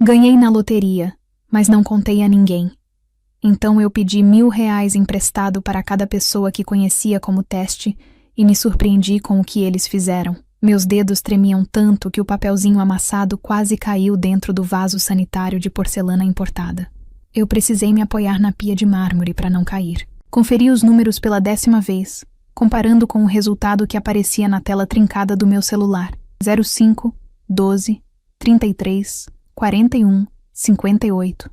Ganhei na loteria, mas não contei a ninguém. Então eu pedi R$1.000 emprestado para cada pessoa que conhecia como teste e me surpreendi com o que eles fizeram. Meus dedos tremiam tanto que o papelzinho amassado quase caiu dentro do vaso sanitário de porcelana importada. Eu precisei me apoiar na pia de mármore para não cair. Conferi os números pela 10ª vez, comparando com o resultado que aparecia na tela trincada do meu celular. 05, 12, 33, 41, 58.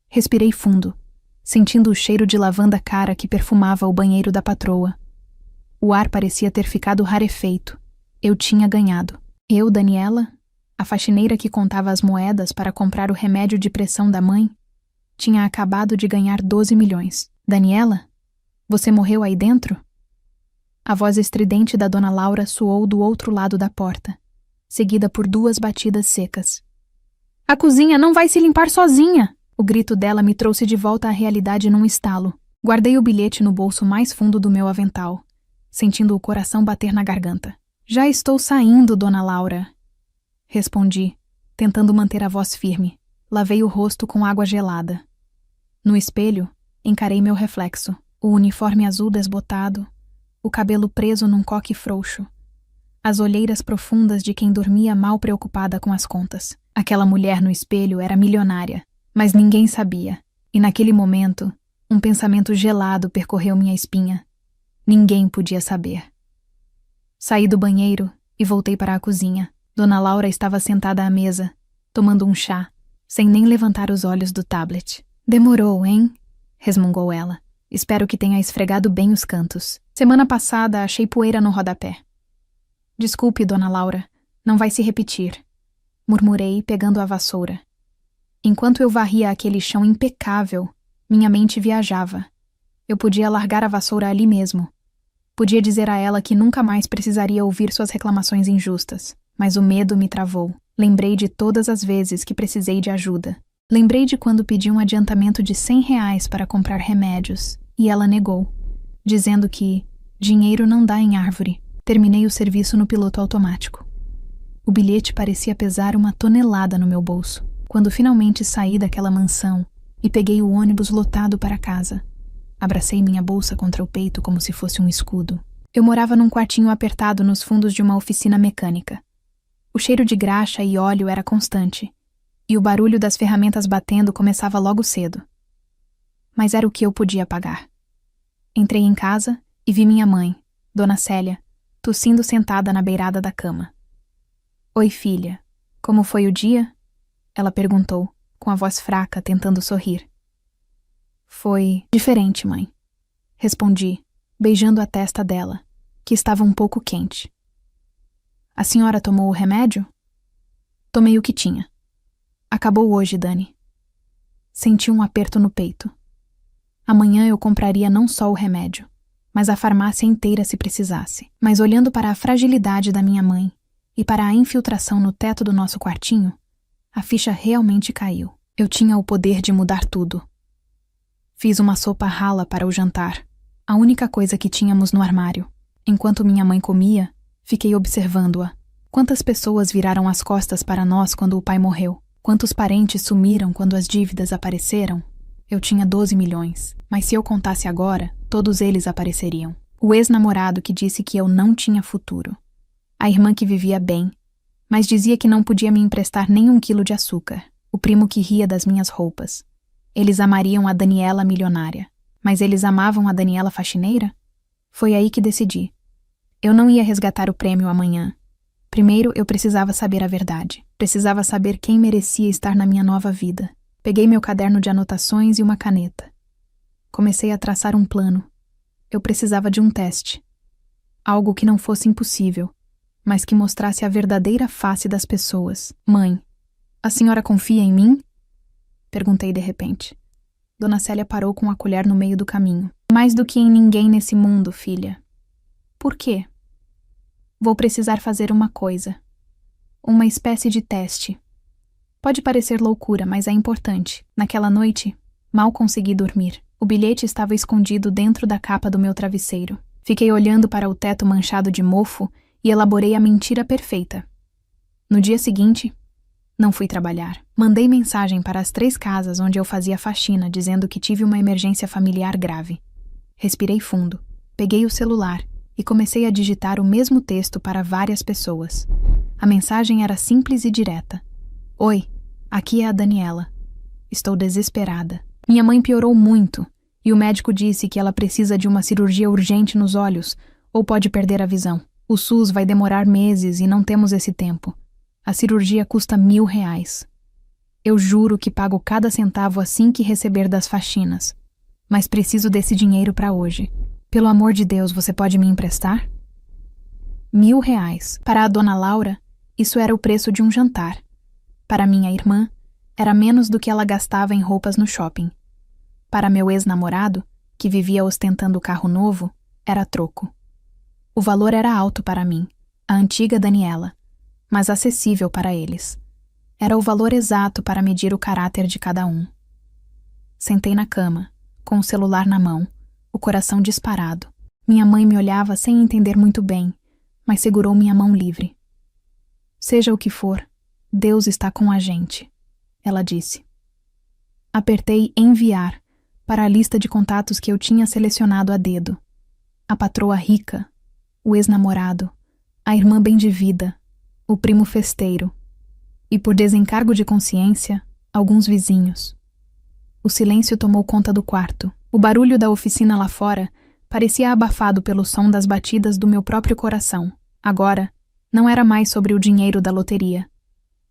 Respirei fundo, sentindo o cheiro de lavanda cara que perfumava o banheiro da patroa. O ar parecia ter ficado rarefeito. Eu tinha ganhado. Eu, Daniela, a faxineira que contava as moedas para comprar o remédio de pressão da mãe, tinha acabado de ganhar 12 milhões. Daniela? Você morreu aí dentro? A voz estridente da Dona Laura soou do outro lado da porta, seguida por 2 batidas secas. A cozinha não vai se limpar sozinha! O grito dela me trouxe de volta à realidade num estalo. Guardei o bilhete no bolso mais fundo do meu avental, sentindo o coração bater na garganta. Já estou saindo, Dona Laura. Respondi, tentando manter a voz firme. Lavei o rosto com água gelada. No espelho, encarei meu reflexo. O uniforme azul desbotado, o cabelo preso num coque frouxo, as olheiras profundas de quem dormia mal preocupada com as contas. Aquela mulher no espelho era milionária, mas ninguém sabia. E naquele momento, um pensamento gelado percorreu minha espinha. Ninguém podia saber. Saí do banheiro e voltei para a cozinha. Dona Laura estava sentada à mesa, tomando um chá, sem nem levantar os olhos do tablet. Demorou, hein? Resmungou ela. Espero que tenha esfregado bem os cantos. Semana passada achei poeira no rodapé. Desculpe, Dona Laura, não vai se repetir. Murmurei, pegando a vassoura. Enquanto eu varria aquele chão impecável, minha mente viajava. Eu podia largar a vassoura ali mesmo. Podia dizer a ela que nunca mais precisaria ouvir suas reclamações injustas, mas o medo me travou. Lembrei de todas as vezes que precisei de ajuda. Lembrei de quando pedi um adiantamento de R$100 para comprar remédios, e ela negou, dizendo que dinheiro não dá em árvore. Terminei o serviço no piloto automático. O bilhete parecia pesar 1 tonelada no meu bolso, quando finalmente saí daquela mansão e peguei o ônibus lotado para casa. Abracei minha bolsa contra o peito como se fosse um escudo. Eu morava num quartinho apertado nos fundos de uma oficina mecânica. O cheiro de graxa e óleo era constante, e o barulho das ferramentas batendo começava logo cedo. Mas era o que eu podia pagar. Entrei em casa e vi minha mãe, Dona Célia, tossindo sentada na beirada da cama. Oi, filha. Como foi o dia? Ela perguntou, com a voz fraca, tentando sorrir. Foi diferente, mãe. Respondi, beijando a testa dela, que estava um pouco quente. A senhora tomou o remédio? Tomei o que tinha. Acabou hoje, Dani. Senti um aperto no peito. Amanhã eu compraria não só o remédio, mas a farmácia inteira se precisasse. Mas olhando para a fragilidade da minha mãe e para a infiltração no teto do nosso quartinho, a ficha realmente caiu. Eu tinha o poder de mudar tudo. Fiz uma sopa rala para o jantar, a única coisa que tínhamos no armário. Enquanto minha mãe comia, fiquei observando-a. Quantas pessoas viraram as costas para nós quando o pai morreu? Quantos parentes sumiram quando as dívidas apareceram? Eu tinha 12 milhões, mas se eu contasse agora, todos eles apareceriam. O ex-namorado que disse que eu não tinha futuro. A irmã que vivia bem, mas dizia que não podia me emprestar nem 1 quilo de açúcar. O primo que ria das minhas roupas. Eles amariam a Daniela milionária, mas eles amavam a Daniela faxineira? Foi aí que decidi. Eu não ia resgatar o prêmio amanhã. Primeiro, eu precisava saber a verdade. Precisava saber quem merecia estar na minha nova vida. Peguei meu caderno de anotações e uma caneta. Comecei a traçar um plano. Eu precisava de um teste. Algo que não fosse impossível, mas que mostrasse a verdadeira face das pessoas. Mãe, a senhora confia em mim? Perguntei de repente. Dona Célia parou com a colher no meio do caminho. Mais do que em ninguém nesse mundo, filha. Por quê? Vou precisar fazer uma coisa. Uma espécie de teste. Pode parecer loucura, mas é importante. Naquela noite, mal consegui dormir. O bilhete estava escondido dentro da capa do meu travesseiro. Fiquei olhando para o teto manchado de mofo e elaborei a mentira perfeita. No dia seguinte, Não fui trabalhar. Mandei mensagem para as 3 casas onde eu fazia faxina, dizendo que tive uma emergência familiar grave. Respirei fundo, peguei o celular e comecei a digitar o mesmo texto para várias pessoas. A mensagem era simples e direta. Oi, aqui é a Daniela. Estou desesperada. Minha mãe piorou muito e o médico disse que ela precisa de uma cirurgia urgente nos olhos ou pode perder a visão. O SUS vai demorar meses e não temos esse tempo. A cirurgia custa R$1.000. Eu juro que pago cada centavo assim que receber das faxinas. Mas preciso desse dinheiro para hoje. Pelo amor de Deus, você pode me emprestar? R$1.000. Para a dona Laura, isso era o preço de um jantar. Para minha irmã, era menos do que ela gastava em roupas no shopping. Para meu ex-namorado, que vivia ostentando carro novo, era troco. O valor era alto para mim, a antiga Daniela, mas acessível para eles. Era o valor exato para medir o caráter de cada um. Sentei na cama, com o celular na mão, o coração disparado. Minha mãe me olhava sem entender muito bem, mas segurou minha mão livre. Seja o que for, Deus está com a gente, ela disse. Apertei enviar para a lista de contatos que eu tinha selecionado a dedo. A patroa rica, o ex-namorado, a irmã bem de vida, o primo festeiro e, por desencargo de consciência, alguns vizinhos. O silêncio tomou conta do quarto. O barulho da oficina lá fora parecia abafado pelo som das batidas do meu próprio coração. Agora, não era mais sobre o dinheiro da loteria.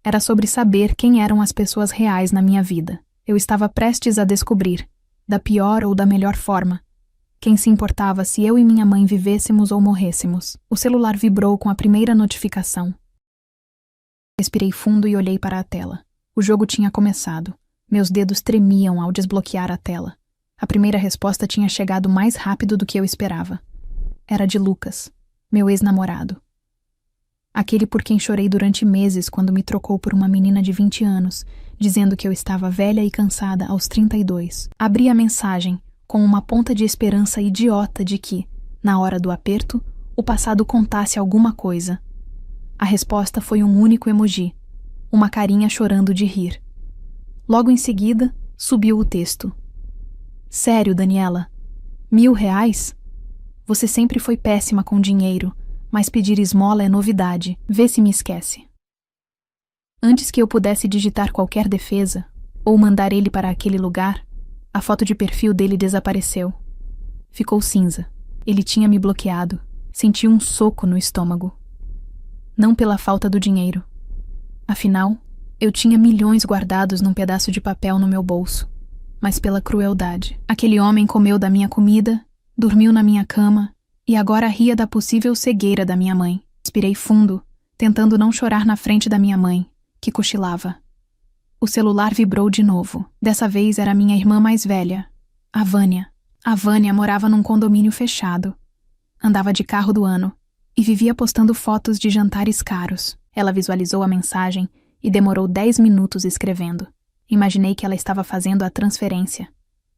Era sobre saber quem eram as pessoas reais na minha vida. Eu estava prestes a descobrir, da pior ou da melhor forma, quem se importava se eu e minha mãe vivêssemos ou morrêssemos. O celular vibrou com a primeira notificação. Respirei fundo e olhei para a tela. O jogo tinha começado. Meus dedos tremiam ao desbloquear a tela. A primeira resposta tinha chegado mais rápido do que eu esperava. Era de Lucas, meu ex-namorado. Aquele por quem chorei durante meses quando me trocou por uma menina de 20 anos, dizendo que eu estava velha e cansada aos 32. Abri a mensagem com uma ponta de esperança idiota de que, na hora do aperto, o passado contasse alguma coisa. A resposta foi um único emoji, uma carinha chorando de rir. Logo em seguida, subiu o texto. Sério, Daniela? R$1.000? Você sempre foi péssima com dinheiro, mas pedir esmola é novidade. Vê se me esquece. Antes que eu pudesse digitar qualquer defesa, ou mandar ele para aquele lugar, a foto de perfil dele desapareceu. Ficou cinza. Ele tinha me bloqueado. Senti um soco no estômago. Não pela falta do dinheiro. Afinal, eu tinha milhões guardados num pedaço de papel no meu bolso. Mas pela crueldade. Aquele homem comeu da minha comida, dormiu na minha cama e agora ria da possível cegueira da minha mãe. Respirei fundo, tentando não chorar na frente da minha mãe, que cochilava. O celular vibrou de novo. Dessa vez era minha irmã mais velha, a Vânia. A Vânia morava num condomínio fechado. Andava de carro do ano e vivia postando fotos de jantares caros. Ela visualizou a mensagem e demorou 10 minutos escrevendo. Imaginei que ela estava fazendo a transferência.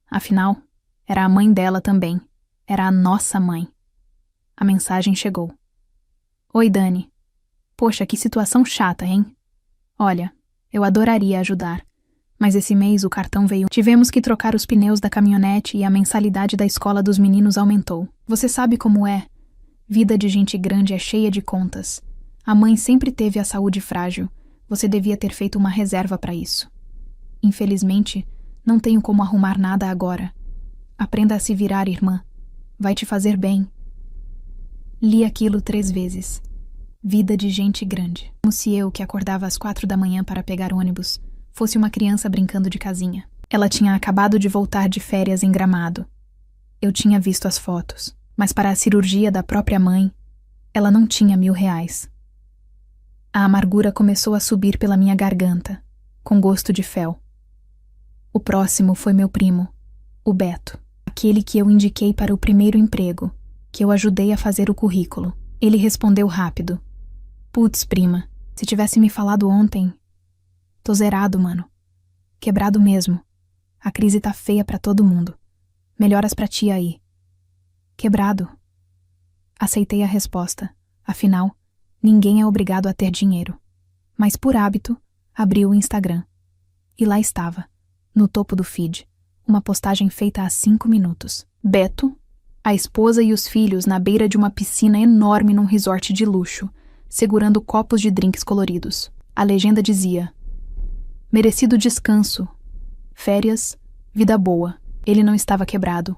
Afinal, era a mãe dela também. Era a nossa mãe. A mensagem chegou. Oi, Dani. Poxa, que situação chata, hein? Olha, eu adoraria ajudar, mas esse mês o cartão veio. Tivemos que trocar os pneus da caminhonete e a mensalidade da escola dos meninos aumentou. Você sabe como é? Vida de gente grande é cheia de contas. A mãe sempre teve a saúde frágil. Você devia ter feito uma reserva para isso. Infelizmente, não tenho como arrumar nada agora. Aprenda a se virar, irmã. Vai te fazer bem. Li aquilo 3 vezes. Vida de gente grande. Como se eu, que acordava às 4 da manhã para pegar ônibus, fosse uma criança brincando de casinha. Ela tinha acabado de voltar de férias em Gramado. Eu tinha visto as fotos, mas para a cirurgia da própria mãe, ela não tinha R$1.000. A amargura começou a subir pela minha garganta, com gosto de fel. O próximo foi meu primo, o Beto, aquele que eu indiquei para o primeiro emprego, que eu ajudei a fazer o currículo. Ele respondeu rápido. Putz, prima, se tivesse me falado ontem... Tô zerado, mano. Quebrado mesmo. A crise tá feia pra todo mundo. Melhoras pra ti aí. Quebrado. Aceitei a resposta. Afinal, ninguém é obrigado a ter dinheiro. Mas por hábito, Abri o Instagram. E lá estava, no topo do feed, uma postagem feita há 5 minutos. Beto, a esposa e os filhos na beira de uma piscina enorme num resort de luxo, segurando copos de drinks coloridos. A legenda dizia: merecido descanso, férias, vida boa. Ele não estava quebrado.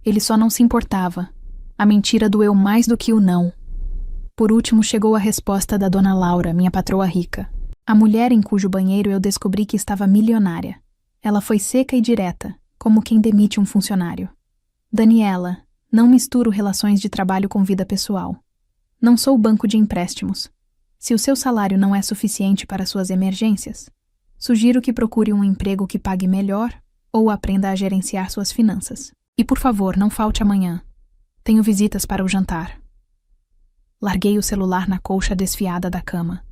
Ele só não se importava. A mentira doeu mais do que o não. Por último chegou a resposta da dona Laura, minha patroa rica. A mulher em cujo banheiro eu descobri que estava milionária. Ela foi seca e direta, como quem demite um funcionário. Daniela, não misturo relações de trabalho com vida pessoal. Não sou banco de empréstimos. Se o seu salário não é suficiente para suas emergências, sugiro que procure um emprego que pague melhor ou aprenda a gerenciar suas finanças. E por favor, não falte amanhã. Tenho visitas para o jantar. Larguei o celular na colcha desfiada da cama.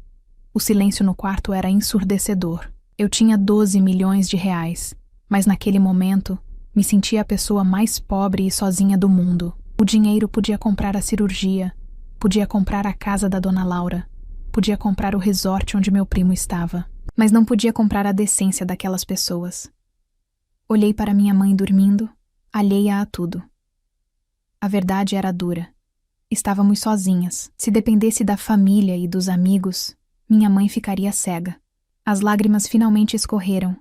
O silêncio no quarto era ensurdecedor. Eu tinha 12 milhões de reais, mas naquele momento me sentia a pessoa mais pobre e sozinha do mundo. O dinheiro podia comprar a cirurgia, podia comprar a casa da dona Laura, podia comprar o resort onde meu primo estava, mas não podia comprar a decência daquelas pessoas. Olhei para minha mãe dormindo, alheia a tudo. A verdade era dura. Estávamos sozinhas. Se dependesse da família e dos amigos, minha mãe ficaria cega. As lágrimas finalmente escorreram,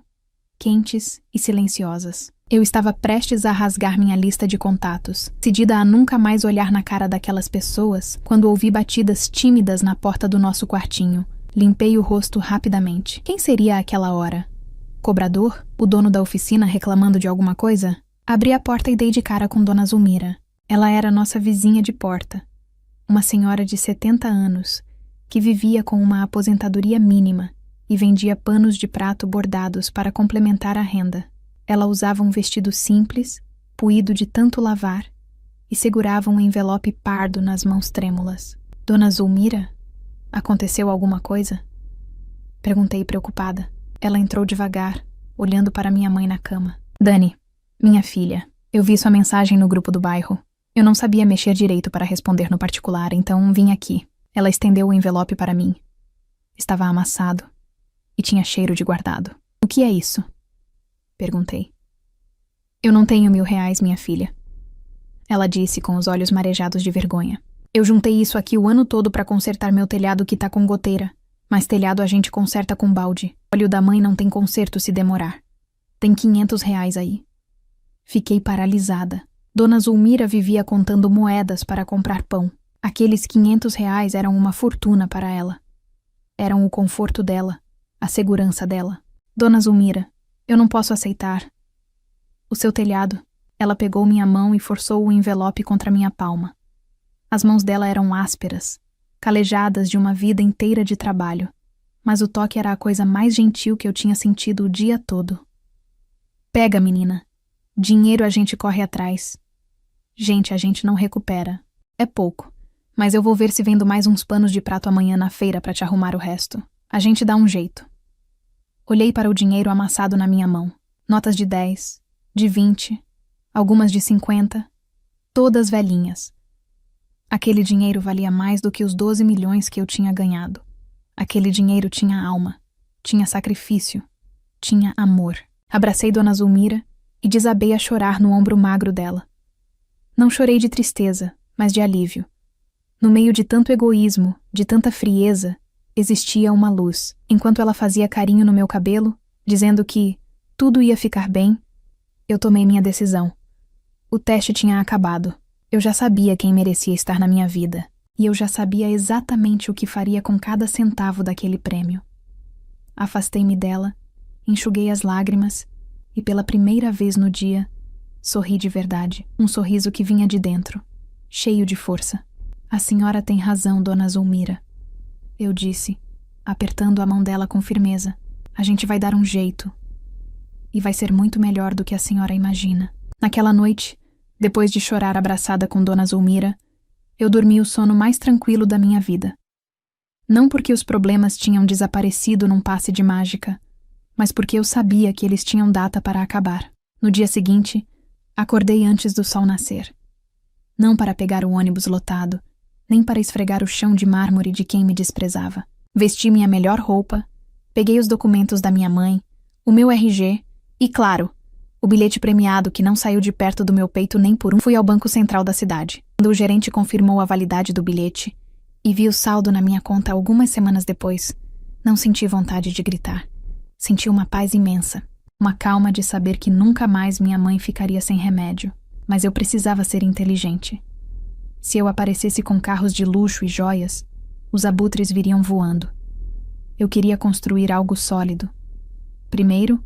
quentes e silenciosas. Eu estava prestes a rasgar minha lista de contatos, decidida a nunca mais olhar na cara daquelas pessoas, quando ouvi batidas tímidas na porta do nosso quartinho. Limpei o rosto rapidamente. Quem seria àquela hora? Cobrador? O dono da oficina reclamando de alguma coisa? Abri a porta e dei de cara com Dona Zulmira. Ela era nossa vizinha de porta. Uma senhora de 70 anos, que vivia com uma aposentadoria mínima e vendia panos de prato bordados para complementar a renda. Ela usava um vestido simples, puído de tanto lavar, e segurava um envelope pardo nas mãos trêmulas. Dona Zulmira? Aconteceu alguma coisa? Perguntei preocupada. Ela entrou devagar, olhando para minha mãe na cama. Dani, minha filha, eu vi sua mensagem no grupo do bairro. Eu não sabia mexer direito para responder no particular, então vim aqui. Ela estendeu o envelope para mim. Estava amassado e tinha cheiro de guardado. O que é isso? Perguntei. Eu não tenho R$1.000, minha filha. Ela disse com os olhos marejados de vergonha. Eu juntei isso aqui o ano todo para consertar meu telhado que tá com goteira. Mas telhado a gente conserta com balde. O óleo da mãe não tem conserto se demorar. Tem R$500 aí. Fiquei paralisada. Dona Zulmira vivia contando moedas para comprar pão. Aqueles R$500 eram uma fortuna para ela. Eram o conforto dela, a segurança dela. Dona Zulmira, eu não posso aceitar. O seu telhado. Ela pegou minha mão e forçou o envelope contra minha palma. As mãos dela eram ásperas, calejadas de uma vida inteira de trabalho, mas o toque era a coisa mais gentil que eu tinha sentido o dia todo. Pega, menina. Dinheiro a gente corre atrás. Gente, a gente não recupera. É pouco, mas eu vou ver se vendo mais uns panos de prato amanhã na feira para te arrumar o resto. A gente dá um jeito. Olhei para o dinheiro amassado na minha mão. Notas de 10, de 20, algumas de 50, todas velhinhas. Aquele dinheiro valia mais do que os 12 milhões que eu tinha ganhado. Aquele dinheiro tinha alma, tinha sacrifício, tinha amor. Abracei Dona Zulmira e desabei a chorar no ombro magro dela. Não chorei de tristeza, mas de alívio. No meio de tanto egoísmo, de tanta frieza, existia uma luz. Enquanto ela fazia carinho no meu cabelo, dizendo que tudo ia ficar bem, eu tomei minha decisão. O teste tinha acabado. Eu já sabia quem merecia estar na minha vida, e eu já sabia exatamente o que faria com cada centavo daquele prêmio. Afastei-me dela, enxuguei as lágrimas, e pela primeira vez no dia, sorri de verdade, um sorriso que vinha de dentro, cheio de força. A senhora tem razão, Dona Zulmira, eu disse, apertando a mão dela com firmeza. A gente vai dar um jeito. E vai ser muito melhor do que a senhora imagina. Naquela noite, depois de chorar abraçada com Dona Zulmira, eu dormi o sono mais tranquilo da minha vida. Não porque os problemas tinham desaparecido num passe de mágica, mas porque eu sabia que eles tinham data para acabar. No dia seguinte, acordei antes do sol nascer. Não para pegar o ônibus lotado, nem para esfregar o chão de mármore de quem me desprezava. Vesti minha melhor roupa Peguei os documentos da minha mãe, o meu RG e, claro, o bilhete premiado que não saiu de perto do meu peito nem por um. Fui ao Banco Central da cidade. Quando o gerente confirmou a validade do bilhete e vi o saldo na minha conta algumas semanas depois, não senti vontade de gritar. Senti uma paz imensa, uma calma de saber que nunca mais minha mãe ficaria sem remédio. Mas eu precisava ser inteligente. Se eu aparecesse com carros de luxo e joias, os abutres viriam voando. Eu queria construir algo sólido. Primeiro,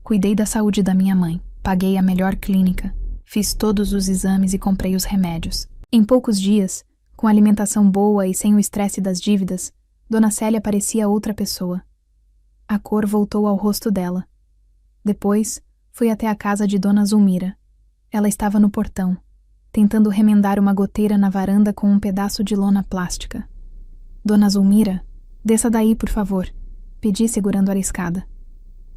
cuidei da saúde da minha mãe. Paguei a melhor clínica, fiz todos os exames e comprei os remédios. Em poucos dias, com alimentação boa e sem o estresse das dívidas, Dona Célia parecia outra pessoa. A cor voltou ao rosto dela. Depois, fui até a casa de Dona Zulmira. Ela estava no portão, tentando remendar uma goteira na varanda com um pedaço de lona plástica. Dona Zulmira, desça daí, por favor, pedi segurando a escada.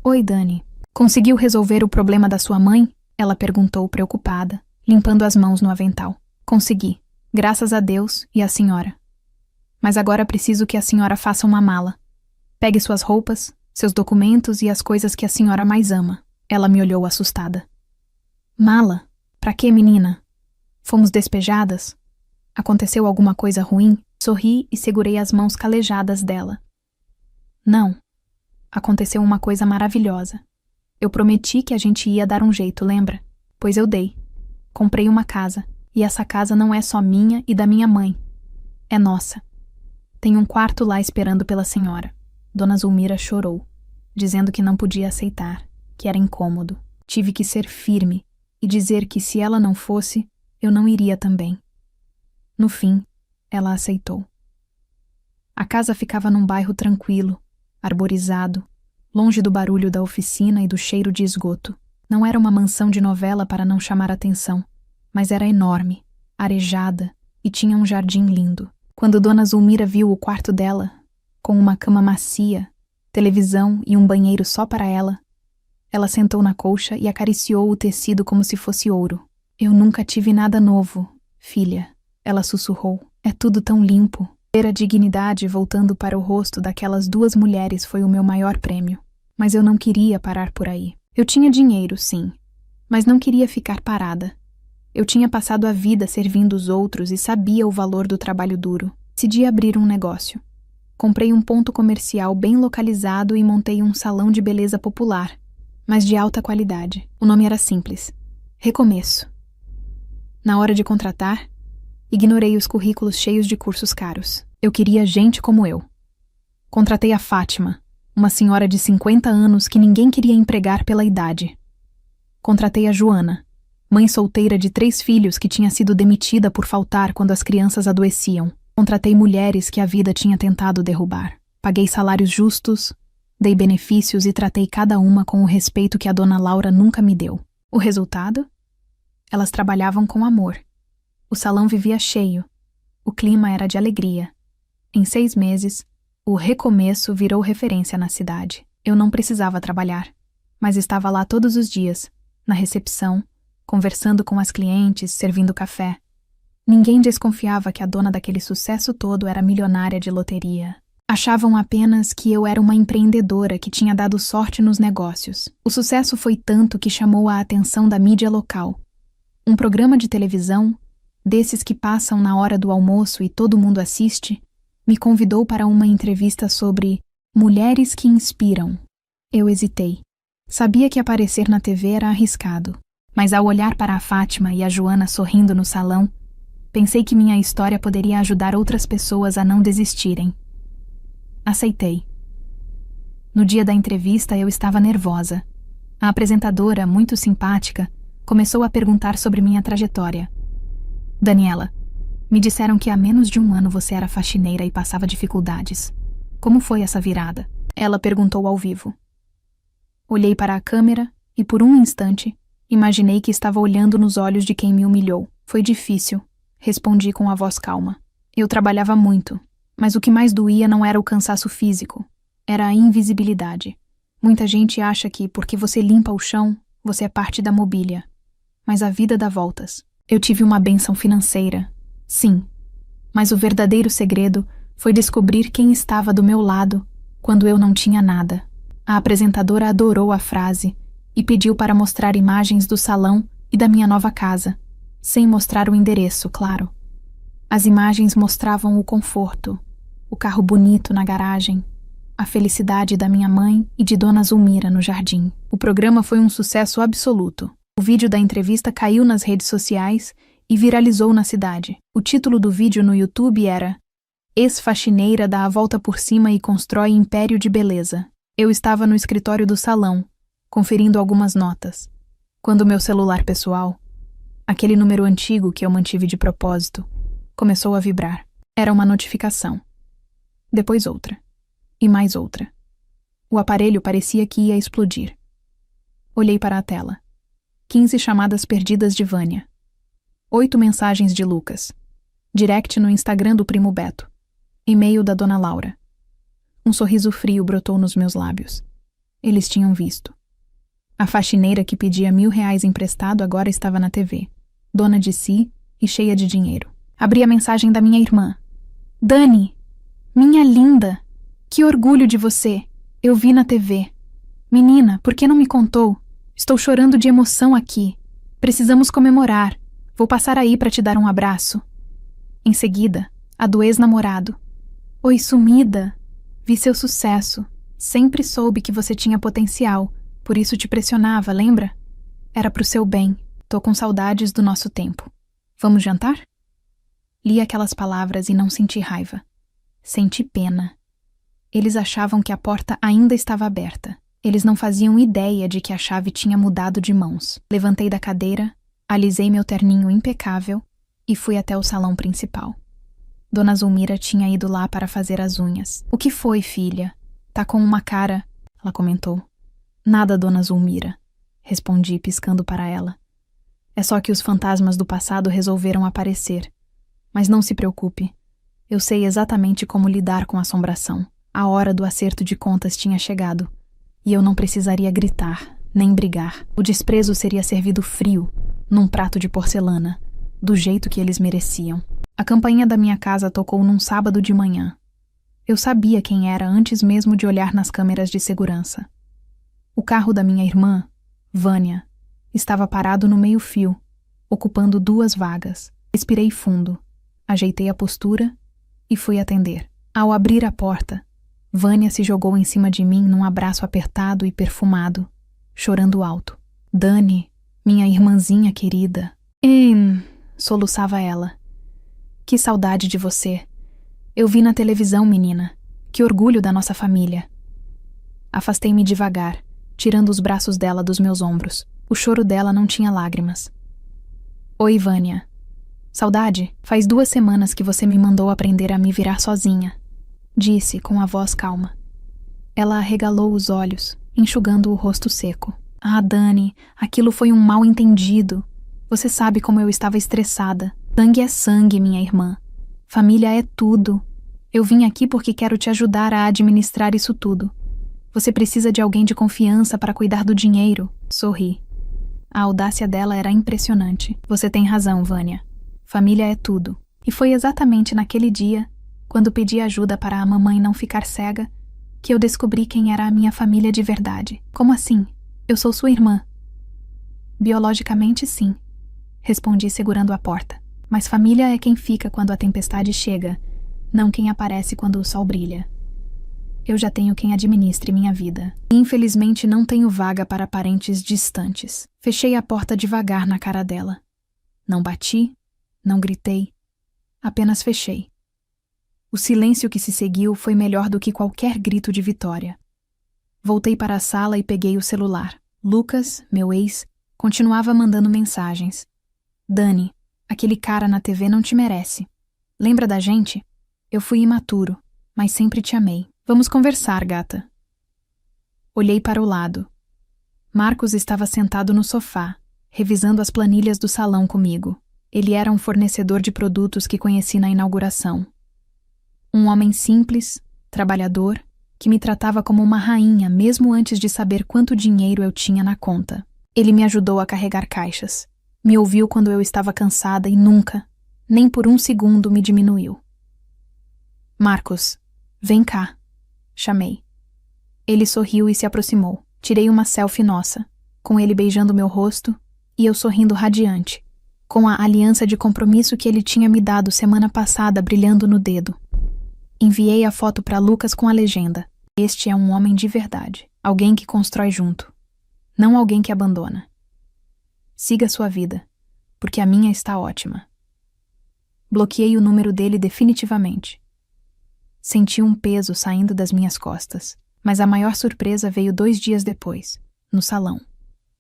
Oi, Dani. Conseguiu resolver o problema da sua mãe? Ela perguntou preocupada, limpando as mãos no avental. Consegui, graças a Deus e à senhora. Mas agora preciso que a senhora faça uma mala. Pegue suas roupas, seus documentos e as coisas que a senhora mais ama. Ela me olhou assustada. Mala? Pra quê, menina? Fomos despejadas? Aconteceu alguma coisa ruim? Sorri e segurei as mãos calejadas dela. Não. Aconteceu uma coisa maravilhosa. Eu prometi que a gente ia dar um jeito, lembra? Pois eu dei. Comprei uma casa, e essa casa não é só minha e da minha mãe. É nossa. Tem um quarto lá esperando pela senhora. Dona Zulmira chorou, dizendo que não podia aceitar, que era incômodo. Tive que ser firme e dizer que se ela não fosse, eu não iria também. No fim, ela aceitou. A casa ficava num bairro tranquilo, arborizado, longe do barulho da oficina e do cheiro de esgoto. Não era uma mansão de novela para não chamar atenção, mas era enorme, arejada e tinha um jardim lindo. Quando Dona Zulmira viu o quarto dela, com uma cama macia, televisão e um banheiro só para ela sentou na colcha e acariciou o tecido como se fosse ouro. Eu nunca tive nada novo, filha, ela sussurrou. É tudo tão limpo. Ver a dignidade voltando para o rosto daquelas duas mulheres foi o meu maior prêmio. Mas eu não queria parar por aí. Eu tinha dinheiro, sim, mas não queria ficar parada. Eu tinha passado a vida servindo os outros e sabia o valor do trabalho duro. Decidi abrir um negócio. Comprei um ponto comercial bem localizado e montei um salão de beleza popular, mas de alta qualidade. O nome era simples: Recomeço. Na hora de contratar, ignorei os currículos cheios de cursos caros. Eu queria gente como eu. Contratei a Fátima, uma senhora de 50 anos que ninguém queria empregar pela idade. Contratei a Joana, mãe solteira de 3 filhos que tinha sido demitida por faltar quando as crianças adoeciam. Contratei mulheres que a vida tinha tentado derrubar. Paguei salários justos, dei benefícios e tratei cada uma com o respeito que a dona Laura nunca me deu. O resultado? Elas trabalhavam com amor. O salão vivia cheio. O clima era de alegria. Em 6 meses, o Recomeço virou referência na cidade. Eu não precisava trabalhar, mas estava lá todos os dias, na recepção, conversando com as clientes, servindo café. Ninguém desconfiava que a dona daquele sucesso todo era milionária de loteria. Achavam apenas que eu era uma empreendedora que tinha dado sorte nos negócios. O sucesso foi tanto que chamou a atenção da mídia local. Um programa de televisão, desses que passam na hora do almoço e todo mundo assiste, me convidou para uma entrevista sobre mulheres que inspiram. Eu hesitei. Sabia que aparecer na TV era arriscado, mas ao olhar para a Fátima e a Joana sorrindo no salão, pensei que minha história poderia ajudar outras pessoas a não desistirem. Aceitei. No dia da entrevista eu estava nervosa. A apresentadora, muito simpática, começou a perguntar sobre minha trajetória. Daniela, me disseram que há menos de 1 ano você era faxineira e passava dificuldades. Como foi essa virada? Ela perguntou ao vivo. Olhei para a câmera e, por um instante, imaginei que estava olhando nos olhos de quem me humilhou. Foi difícil, respondi com a voz calma. Eu trabalhava muito, mas o que mais doía não era o cansaço físico, era a invisibilidade. Muita gente acha que, porque você limpa o chão, você é parte da mobília. Mas a vida dá voltas. Eu tive uma bênção financeira, sim, mas o verdadeiro segredo foi descobrir quem estava do meu lado quando eu não tinha nada. A apresentadora adorou a frase e pediu para mostrar imagens do salão e da minha nova casa, sem mostrar o endereço, claro. As imagens mostravam o conforto, o carro bonito na garagem, a felicidade da minha mãe e de Dona Zulmira no jardim. O programa foi um sucesso absoluto. O vídeo da entrevista caiu nas redes sociais e viralizou na cidade. O título do vídeo no YouTube era "Ex-faxineira dá a volta por cima e constrói império de beleza". Eu estava no escritório do salão, conferindo algumas notas, quando meu celular pessoal, aquele número antigo que eu mantive de propósito, começou a vibrar. Era uma notificação. Depois outra. E mais outra. O aparelho parecia que ia explodir. Olhei para a tela. 15 chamadas perdidas de Vânia. 8 mensagens de Lucas. Direct no Instagram do primo Beto. E-mail da dona Laura. Um sorriso frio brotou nos meus lábios. Eles tinham visto. A faxineira que pedia R$1.000 emprestado agora estava na TV, dona de si e cheia de dinheiro. Abri a mensagem da minha irmã. "Dani, minha linda, que orgulho de você. Eu vi na TV. Menina, por que não me contou? Estou chorando de emoção aqui. Precisamos comemorar. Vou passar aí para te dar um abraço." Em seguida, a do ex-namorado. "Oi, sumida. Vi seu sucesso. Sempre soube que você tinha potencial, por isso te pressionava, lembra? Era pro seu bem. Tô com saudades do nosso tempo. Vamos jantar?" Li aquelas palavras e não senti raiva. Senti pena. Eles achavam que a porta ainda estava aberta. Eles não faziam ideia de que a chave tinha mudado de mãos. Levantei da cadeira, alisei meu terninho impecável e fui até o salão principal. Dona Zulmira tinha ido lá para fazer as unhas. "O que foi, filha? Tá com uma cara..." ela comentou. "Nada, Dona Zulmira", respondi, piscando para ela. "É só que os fantasmas do passado resolveram aparecer. Mas não se preocupe. Eu sei exatamente como lidar com a assombração. A hora do acerto de contas tinha chegado. E eu não precisaria gritar, nem brigar. O desprezo seria servido frio, num prato de porcelana, do jeito que eles mereciam." A campainha da minha casa tocou num sábado de manhã. Eu sabia quem era antes mesmo de olhar nas câmeras de segurança. O carro da minha irmã, Vânia, estava parado no meio-fio, ocupando 2 vagas. Respirei fundo, ajeitei a postura e fui atender. Ao abrir a porta, Vânia se jogou em cima de mim num abraço apertado e perfumado, chorando alto. "Dani, minha irmãzinha querida." Soluçava ela. "Que saudade de você. Eu vi na televisão, menina. Que orgulho da nossa família." Afastei-me devagar, tirando os braços dela dos meus ombros. O choro dela não tinha lágrimas. "Oi, Vânia. Saudade? Faz 2 semanas que você me mandou aprender a me virar sozinha", disse com a voz calma. Ela arregalou os olhos, enxugando o rosto seco. "Ah, Dani, aquilo foi um mal-entendido. Você sabe como eu estava estressada. Sangue é sangue, minha irmã. Família é tudo. Eu vim aqui porque quero te ajudar a administrar isso tudo. Você precisa de alguém de confiança para cuidar do dinheiro." Sorri. A audácia dela era impressionante. "Você tem razão, Vânia. Família é tudo." E foi exatamente naquele dia, quando pedi ajuda para a mamãe não ficar cega, que eu descobri quem era a minha família de verdade. "Como assim? Eu sou sua irmã." "Biologicamente, sim", respondi segurando a porta. "Mas família é quem fica quando a tempestade chega, não quem aparece quando o sol brilha. Eu já tenho quem administre minha vida. Infelizmente não tenho vaga para parentes distantes." Fechei a porta devagar na cara dela. Não bati, não gritei, apenas fechei. O silêncio que se seguiu foi melhor do que qualquer grito de vitória. Voltei para a sala e peguei o celular. Lucas, meu ex, continuava mandando mensagens. "Dani, aquele cara na TV não te merece. Lembra da gente? Eu fui imaturo, mas sempre te amei. Vamos conversar, gata." Olhei para o lado. Marcos estava sentado no sofá, revisando as planilhas do salão comigo. Ele era um fornecedor de produtos que conheci na inauguração. Um homem simples, trabalhador, que me tratava como uma rainha mesmo antes de saber quanto dinheiro eu tinha na conta. Ele me ajudou a carregar caixas. Me ouviu quando eu estava cansada e nunca, nem por 1 segundo, me diminuiu. "Marcos, vem cá", chamei. Ele sorriu e se aproximou. Tirei uma selfie nossa, com ele beijando meu rosto e eu sorrindo radiante, com a aliança de compromisso que ele tinha me dado semana passada brilhando no dedo. Enviei a foto para Lucas com a legenda: "Este é um homem de verdade, alguém que constrói junto, não alguém que abandona. Siga sua vida, porque a minha está ótima." Bloqueei o número dele definitivamente. Senti um peso saindo das minhas costas, mas a maior surpresa veio 2 dias depois, no salão.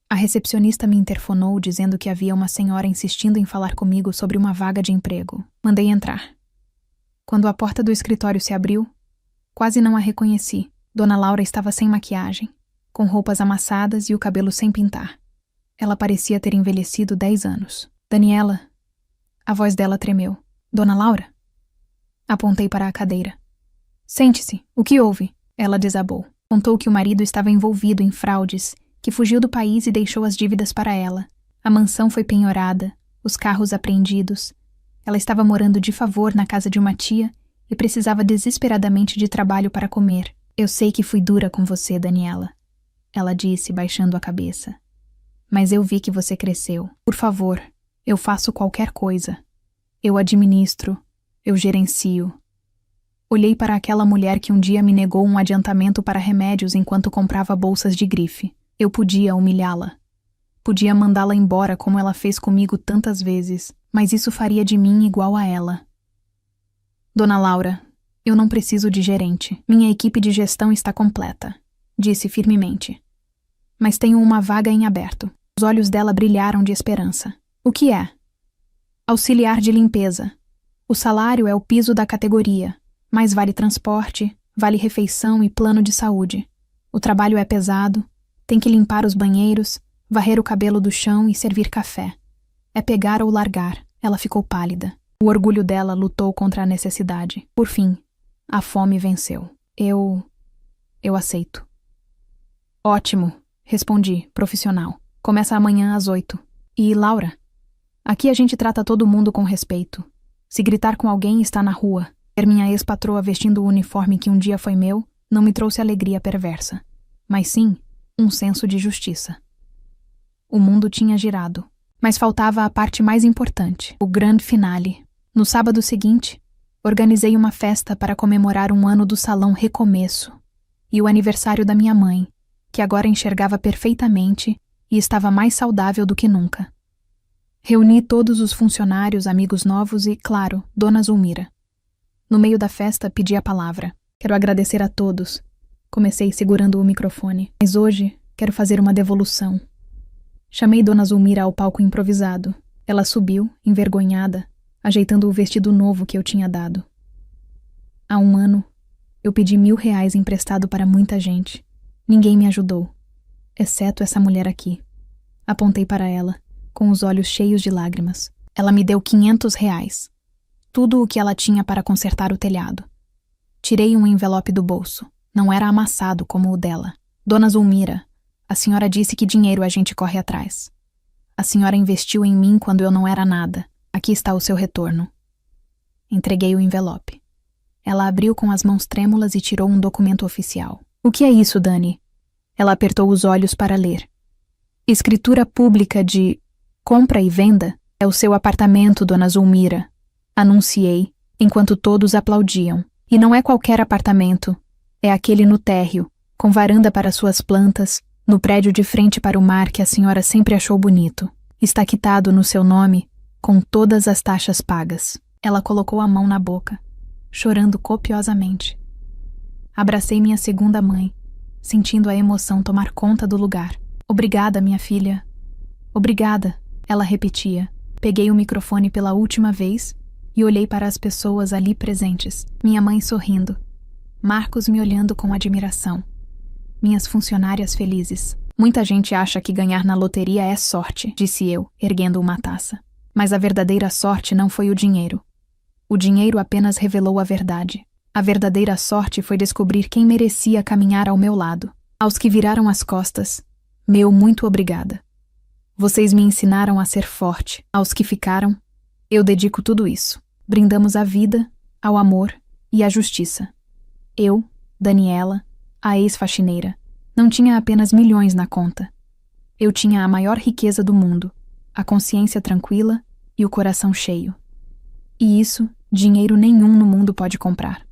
A recepcionista me interfonou dizendo que havia uma senhora insistindo em falar comigo sobre uma vaga de emprego. Mandei entrar. Quando a porta do escritório se abriu, quase não a reconheci. Dona Laura estava sem maquiagem, com roupas amassadas e o cabelo sem pintar. Ela parecia ter envelhecido 10 anos. "Daniela." A voz dela tremeu. "Dona Laura?" Apontei para a cadeira. "Sente-se. O que houve?" Ela desabou. Contou que o marido estava envolvido em fraudes, que fugiu do país e deixou as dívidas para ela. A mansão foi penhorada, os carros apreendidos. Ela estava morando de favor na casa de uma tia e precisava desesperadamente de trabalho para comer. "Eu sei que fui dura com você, Daniela," ela disse, baixando a cabeça. "Mas eu vi que você cresceu. Por favor, eu faço qualquer coisa. Eu administro, eu gerencio." Olhei para aquela mulher que um dia me negou um adiantamento para remédios enquanto comprava bolsas de grife. Eu podia humilhá-la. Podia mandá-la embora como ela fez comigo tantas vezes, mas isso faria de mim igual a ela. "Dona Laura, eu não preciso de gerente. Minha equipe de gestão está completa," disse firmemente. "Mas tenho uma vaga em aberto." Os olhos dela brilharam de esperança. "O que é?" "Auxiliar de limpeza. O salário é o piso da categoria, mas vale transporte, vale refeição e plano de saúde. O trabalho é pesado, tem que limpar os banheiros, varrer o cabelo do chão e servir café. É pegar ou largar." Ela ficou pálida. O orgulho dela lutou contra a necessidade. Por fim, a fome venceu. Eu aceito." "Ótimo," respondi, profissional. "Começa amanhã às 8. E, Laura, aqui a gente trata todo mundo com respeito. Se gritar com alguém, está na rua. Ver minha ex-patroa vestindo o uniforme que um dia foi meu não me trouxe alegria perversa, mas sim um senso de justiça." O mundo tinha girado, mas faltava a parte mais importante, o grande finale. No sábado seguinte, organizei uma festa para comemorar um ano do Salão Recomeço e o aniversário da minha mãe, que agora enxergava perfeitamente e estava mais saudável do que nunca. Reuni todos os funcionários, amigos novos e, claro, Dona Zulmira. No meio da festa, pedi a palavra. "Quero agradecer a todos." Comecei segurando o microfone. "Mas hoje, quero fazer uma devolução." Chamei Dona Zulmira ao palco improvisado. Ela subiu, envergonhada, ajeitando o vestido novo que eu tinha dado. "Há um ano, eu pedi R$1.000 emprestado para muita gente. Ninguém me ajudou, exceto essa mulher aqui." Apontei para ela, com os olhos cheios de lágrimas. Ela me deu R$500. Tudo o que ela tinha para consertar o telhado. Tirei um envelope do bolso. Não era amassado como o dela. "Dona Zulmira, a senhora disse que dinheiro a gente corre atrás. A senhora investiu em mim quando eu não era nada. Aqui está o seu retorno." Entreguei o envelope. Ela abriu com as mãos trêmulas e tirou um documento oficial. "O que é isso, Dani?" Ela apertou os olhos para ler. "Escritura pública de compra e venda? É o seu apartamento, Dona Zulmira," anunciei, enquanto todos aplaudiam. "E não é qualquer apartamento. É aquele no térreo, com varanda para suas plantas, no prédio de frente para o mar que a senhora sempre achou bonito. Está quitado no seu nome, com todas as taxas pagas." Ela colocou a mão na boca, chorando copiosamente. Abracei minha segunda mãe, sentindo a emoção tomar conta do lugar. "Obrigada, minha filha." "Obrigada," ela repetia. Peguei o microfone pela última vez e olhei para as pessoas ali presentes. Minha mãe sorrindo. Marcos me olhando com admiração. Minhas funcionárias felizes. "Muita gente acha que ganhar na loteria é sorte," disse eu, erguendo uma taça. "Mas a verdadeira sorte não foi o dinheiro. O dinheiro apenas revelou a verdade. A verdadeira sorte foi descobrir quem merecia caminhar ao meu lado. Aos que viraram as costas, meu muito obrigada. Vocês me ensinaram a ser forte. Aos que ficaram, eu dedico tudo isso. Brindamos à vida, ao amor e à justiça. Eu, Daniela, A ex-faxineira não tinha apenas milhões na conta. Eu tinha a maior riqueza do mundo, a consciência tranquila e o coração cheio. E isso, dinheiro nenhum no mundo pode comprar.